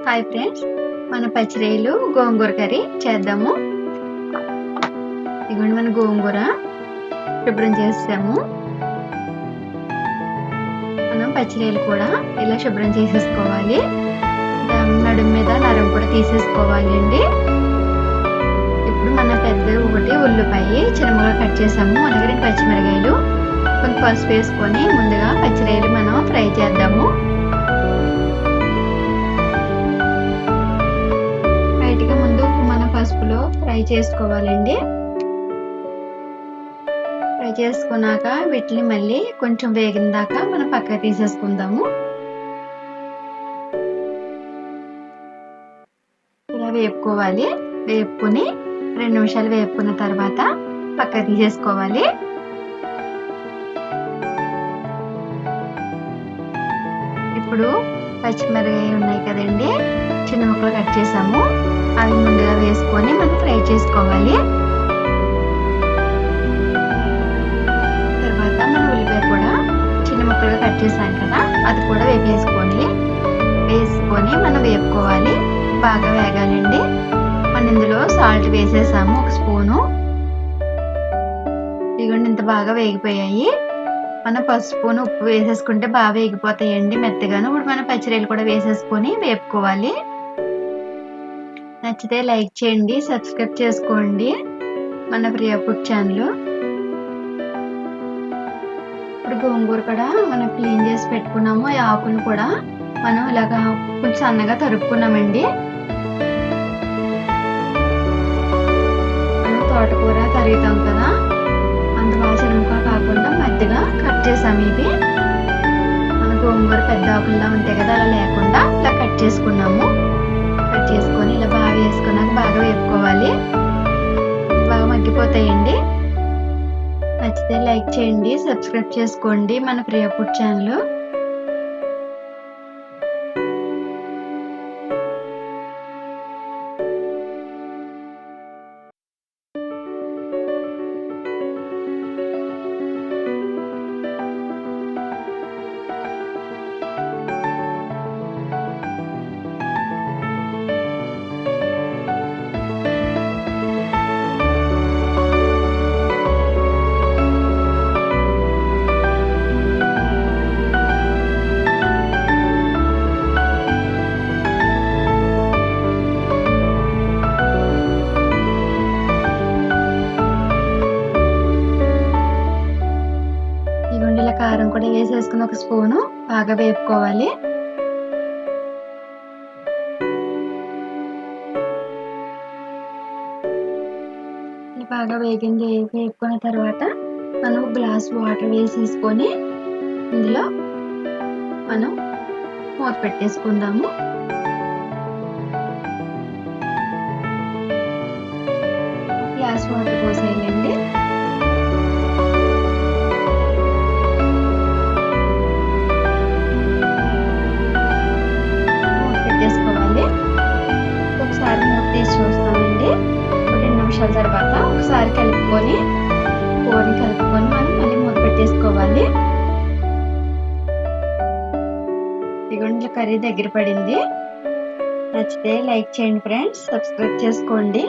Hi friends, మన పచ్చిరొయ్యలు గోంగూర curry చేద్దాము. ఇదిగోండి మన గోంగూర శుభ్రం చేసాము. మనం పచ్చిరొయ్యలు కూడా ఇలా శుభ్రం చేసేసుకోవాలి. నడుము మీద నరం కూడా తీసేసుకోవాలి అండి. ఇప్పుడు మన పెద్ద ఒకటి ఉల్లిపాయ చిన్నగా కట్ చేసాము. అలాగే 2 పచ్చిమిరకాయలు, కొంచెం పసుపు వేసుకొని ముందుగా పచ్చిరొయ్యలు మనం ఫ్రై చేద్దాము. పసుపులో ఫ్రై చేసుకోవాలండి. ఫ్రై చేసుకున్నాక వీటిని మళ్ళీ కొంచెం వేగిన దాకా మనం పక్కన తీసేసుకుందాము. ఇలా వేపుకోవాలి. వేపుకొని 2 నిమిషాలు వేపుకున్న తర్వాత పక్కన తీసేసుకోవాలి. ఇప్పుడు పచ్చిమిరపకాయలు ఉన్నాయి కదండి, చిన్న ముక్కలు కట్ చేసాము. అవి ముందుగా వేసుకొని మనం ఫ్రై చేసుకోవాలి. తర్వాత మనం ఉల్లిపాయ కూడా చిన్న ముక్కలుగా కట్ చేసాం కదా, అది కూడా వేసుకొని మనం వేపుకోవాలి. బాగా వేగాలండి. మనం ఇందులో సాల్ట్ వేసేసాము 1 స్పూను. ఇదిగోండి ఇంత బాగా వేగిపోయాయి. మనం పసుపును ఉప్పు వేసేసుకుంటే బాగా వేగిపోతాయండి మెత్తగాను. ఇప్పుడు మనం పచ్చిరొయ్యలు కూడా వేసేసుకొని వేపుకోవాలి. నచ్చితే లైక్ చేయండి, సబ్స్క్రైబ్ చేసుకోండి మన ప్రియా ఫుడ్ ఛానల్. ఇప్పుడు గోంగూర కూడా మనం క్లీన్ చేసి పెట్టుకున్నాము. ఈ ఆకును కూడా మనం ఇలాగా కొంచెం సన్నగా తరుపుకున్నామండి. మనం తోటకూర తరుగుతాం కదా, అంత వాసనగా కాకుండా మధ్యగా కట్ చేసాము. ఇవి మన గోంగూర పెద్ద ఆకుల్లా ఉంటాయి కదా, అలా లేకుండా ఇలా కట్ చేసుకున్నాము. కట్ చేసుకొని ఇలా బాగా వేసుకున్నాక బాగా వేపుకోవాలి. బాగా మగ్గిపోతాయండి. నచ్చితే లైక్ చేయండి, సబ్స్క్రైబ్ చేసుకోండి మన ప్రియా ఫుడ్ ఛానల్. కారం కూడా వేసేసుకుని 1 స్పూను బాగా వేపుకోవాలి. బాగా వేపుకున్న తర్వాత మనం గ్లాస్ వాటర్ వేసేసుకొని ఇందులో మనం మూత పెట్టేసుకుందాము. గ్లాస్ వాటర్ పోసేయాలండి. ఒకసారి మూత తీసి చూస్తామండి. 2 నిమిషాల తర్వాత ఒకసారి కలుపుకొని కూరని కలుపుకొని మనం మళ్ళీ మూత పెట్టేసుకోవాలి. ఇదిగోండి కర్రీ దగ్గర పడింది. నచ్చితే లైక్ చేయండి ఫ్రెండ్స్, సబ్స్క్రైబ్ చేసుకోండి.